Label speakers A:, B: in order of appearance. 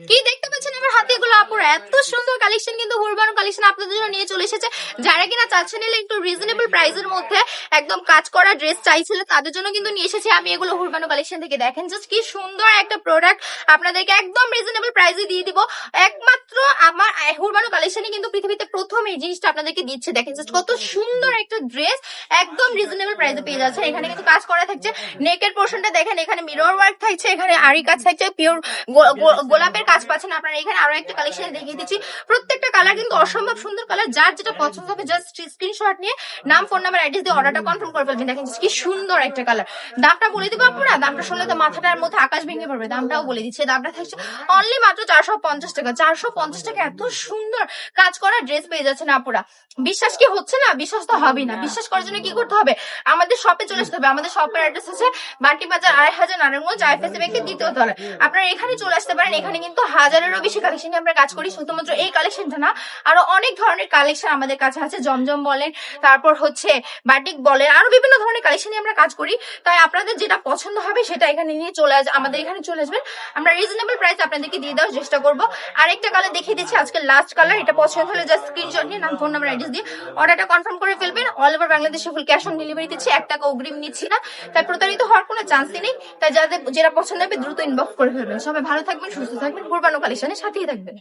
A: কি দেখতে পাচ্ছেন আমার হাতে এগুলো আপুরা, এত সুন্দর কালেকশন কিন্তু হুরবানো কালেকশন আপনাদের জন্য নিয়ে চলে এসেছে। যারা কিনা চাচ্ছেন একটু রিজনেবল প্রাইসের মধ্যে একদম কাজ করা ড্রেস চাইছিলেন তাদের জন্য কিন্তু নিয়ে এসেছি আমি এগুলো হুরবানো কালেকশন থেকে। দেখেন জাস্ট কি সুন্দর একটা প্রোডাক্ট আপনাদেরকে একদম রিজনেবল প্রাইসে দিয়ে দিব। একমাত্র আমার হুরবানো কালেকশনে কিন্তু পৃথিবীতে প্রথম এই জিনিসটা আপনাদেরকে দিচ্ছে। দেখেন জাস্ট কত সুন্দর একটা ড্রেস একদম রিজনেবল প্রাইসে পেয়ে যাচ্ছে। এখানে কিন্তু কাজ করা থাকছে, নেকের পোর্শনটা দেখেন, এখানে মিরর ওয়ার্ক থাকছে, এখানে আরি কাজ থাকছে, পিওর গোলাপের কাজ পাচ্ছেন আপনারা। এখানে আরো একটা কালেকশন দেখিয়ে দিচ্ছি, প্রত্যেকটা কালার কিন্তু অসম্ভব সুন্দর কালার। যার যেটা পছন্দ হবে জাস্ট স্ক্রিনশট নিয়ে নাম, ফোন নাম্বার, অ্যাড্রেস দিয়ে অর্ডারটা কনফার্ম করে ফেলবেন। দেখেন কি সুন্দর একটা কালার। দামটা বলে দিব আপনারা, দামটা শুনলে তো মাথাটার মধ্যে আকাশ ভেঙে পড়বে। দামটাও বলে দিচ্ছে, দামটা থাকছে অনলি মাত্র 450 টাকা। 450 টাকা এত সুন্দর কাজ করা ড্রেস পেয়ে যাচ্ছেন আপুরা। বিশ্বাস কি হচ্ছে না? বিশ্বাস তো হবে না। বিশ্বাস করার জন্য কি করতে হবে? আমাদের শপে চলে আসতে হবে। আমাদের শপের অ্যাড্রেস আছে বান্টি বাজার 2500 নারায়ণগঞ্জ আইএফএসি ব্যাংকের দ্বিতীয় তলায়। আপনারা এখানে চলে আসতে পারেন। এখানে কিন্তু হাজারেরও বেশি কালেকশন নিয়ে আমরা কাজ করি। শুধুমাত্র এই কালেকশনটা না, আরো অনেক ধরনের কালেকশন আমাদের কাছে আছে। জমজম বলেন, তারপর হচ্ছে বাটিক বলেন, আরো বিভিন্ন ধরনের কালেকশন নিয়ে আমরা কাজ করি। তাই আপনাদের যেটা পছন্দ হবে সেটা এখানে নিয়ে চলে আমাদের এখানে চলে আসবেন। আমরা রিজনেবল প্রাইস আপনাদেরকে দিয়ে দেওয়ার চেষ্টা করবো। আরেকটা কালার দেখিয়ে দিচ্ছি, আজকে লাস্ট কালার। এটা পছন্দ হলে জাস্ট স্ক্রিনশট নিয়ে নাম, ফোন নাম্বার, অ্যাড্রেস দিয়ে অর্ডারটা কনফার্ম করে ফেলবেন। অল ওভার বাংলাদেশে ফুল ক্যাশ অন ডেলিভারি দিচ্ছি, 1 টাকা অগ্রিম নিচ্ছি না। তাই প্রতারিত হওয়ার কোনো চান্সই নেই। তাই যাদের যেটা পছন্দ হবে দ্রুত ইনবক্স করে ফেলবেন। সবাই ভালো থাকবেন, সুস্থ থাকবেন, হুরবানো কালেকশনের সাথেই থাকবেন।